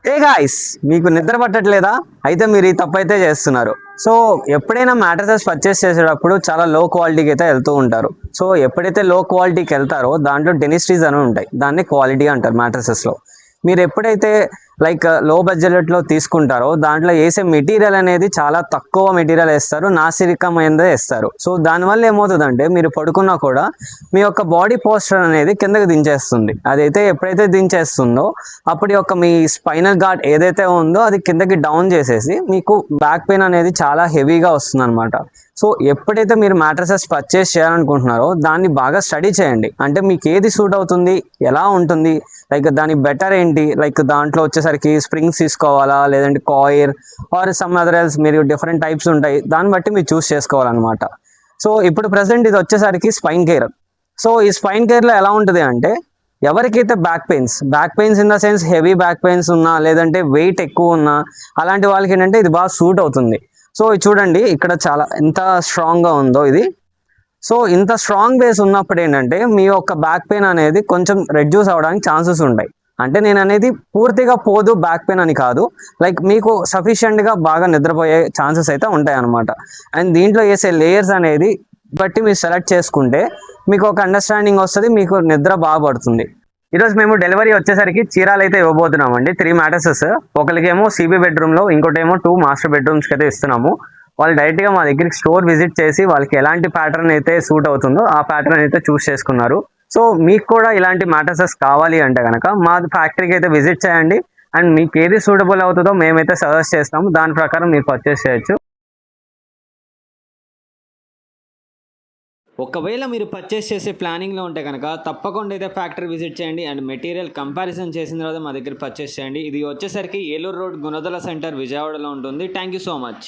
ఏ guys, మీకు నిద్ర పట్టట్లేదా? అయితే మీరు ఈ తప్పు అయితే చేస్తున్నారు. సో ఎప్పుడైనా మ్యాట్రసెస్ పర్చేస్ చేసేటప్పుడు చాలా లో క్వాలిటీకి అయితే వెళ్తూ ఉంటారు. సో ఎప్పుడైతే లో క్వాలిటీకి వెళ్తారో దాంట్లో డెనిస్ట్రీస్ అని ఉంటాయి, దాన్ని క్వాలిటీ అంటారు మ్యాట్రసెస్లో. మీరు ఎప్పుడైతే లైక్ లో బడ్జెట్లో తీసుకుంటారో దాంట్లో వేసే మెటీరియల్ అనేది చాలా తక్కువ మెటీరియల్ వేస్తారు, నాసిరకమైనదే వేస్తారు. సో దానివల్ల ఏమవుతుందంటే మీరు పడుకున్నా కూడా మీ యొక్క బాడీ పోస్చర్ అనేది కిందకి దించేస్తుంది. అదైతే ఎప్పుడైతే దించేస్తుందో అప్పుడు యొక్క మీ స్పైనల్ గార్డ్ ఏదైతే ఉందో అది కిందకి డౌన్ చేసేసి మీకు బ్యాక్ పెయిన్ అనేది చాలా హెవీగా వస్తుంది అనమాట. సో ఎప్పుడైతే మీరు మ్యాట్రసెస్ పర్చేస్ చేయాలనుకుంటున్నారో దాన్ని బాగా స్టడీ చేయండి. అంటే మీకు ఏది సూట్ అవుతుంది, ఎలా ఉంటుంది, లైక్ దాని బెటర్ ఏంటి, లైక్ దాంట్లో వచ్చేసరికి స్ప్రింగ్స్ తీసుకోవాలా లేదంటే coir or some other else, మీరు డిఫరెంట్ టైప్స్ ఉంటాయి, దాన్ని బట్టి మీరు చూస్ చేసుకోవాలన్నమాట. సో ఇప్పుడు ప్రజెంట్ ఇది వచ్చేసరికి స్పైన్ కేర్. సో ఈ స్పైన్ కేర్లో ఎలా ఉంటుంది అంటే ఎవరికైతే back pains in the sense heavy back pains ఉన్నా లేదంటే వెయిట్ ఎక్కువ ఉన్నా అలాంటి వాళ్ళకి ఏంటంటే ఇది బాగా సూట్ అవుతుంది. సో ఇది చూడండి ఇక్కడ చాలా ఎంత స్ట్రాంగ్గా ఉందో ఇది. సో ఇంత స్ట్రాంగ్ బేస్ ఉన్నప్పుడు ఏంటంటే మీ యొక్క బ్యాక్ పెయిన్ అనేది కొంచెం రెడ్యూస్ అవ్వడానికి ఛాన్సెస్ ఉంటాయి. అంటే నేను అనేది పూర్తిగా పోదు బ్యాక్ పెయిన్ అని కాదు, లైక్ మీకు సఫిషియెంట్గా బాగా నిద్రపోయే ఛాన్సెస్ అయితే ఉంటాయి అన్నమాట. అండ్ దీంట్లో వేసే లేయర్స్ అనేది బట్టి మీరు సెలెక్ట్ చేసుకుంటే మీకు ఒక అండర్స్టాండింగ్ వస్తుంది, మీకు నిద్ర బాగా పడుతుంది. ఈరోజు మేము డెలివరీ వచ్చేసరికి చీరాలు అయితే ఇవ్వబోతున్నామండి. 3 మ్యాట్రసెస్, ఒకరికేమో CB బెడ్రూమ్లో, ఇంకోటేమో 2 మాస్టర్ బెడ్రూమ్స్కి అయితే ఇస్తున్నాము. వాళ్ళు డైరెక్ట్గా మా దగ్గరికి స్టోర్ విజిట్ చేసి వాళ్ళకి ఎలాంటి ప్యాటర్న్ అయితే సూట్ అవుతుందో ఆ ప్యాటర్న్ అయితే చూస్ చేసుకున్నారు. సో మీకు కూడా ఇలాంటి మ్యాట్రసెస్ కావాలి అంటే కనుక మా ఫ్యాక్టరీకి అయితే విజిట్ చేయండి. అండ్ మీకు ఏది సూటబుల్ అవుతుందో మేమైతే సజెస్ట్ చేస్తాము, దాని ప్రకారం మీరు పర్చేస్ చేయొచ్చు. ఒకవేళ మీరు పర్చేస్ చేసే ప్లానింగ్లో ఉంటే కనుక తప్పకుండా అయితే ఫ్యాక్టరీ విజిట్ చేయండి అండ్ మెటీరియల్ కంపారిజన్ చేసిన తర్వాత మా దగ్గర పర్చేస్ చేయండి. ఇది వచ్చేసరికి ఏలూరు రోడ్ గుణదల సెంటర్ విజయవాడలో ఉంటుంది. Thank you so much.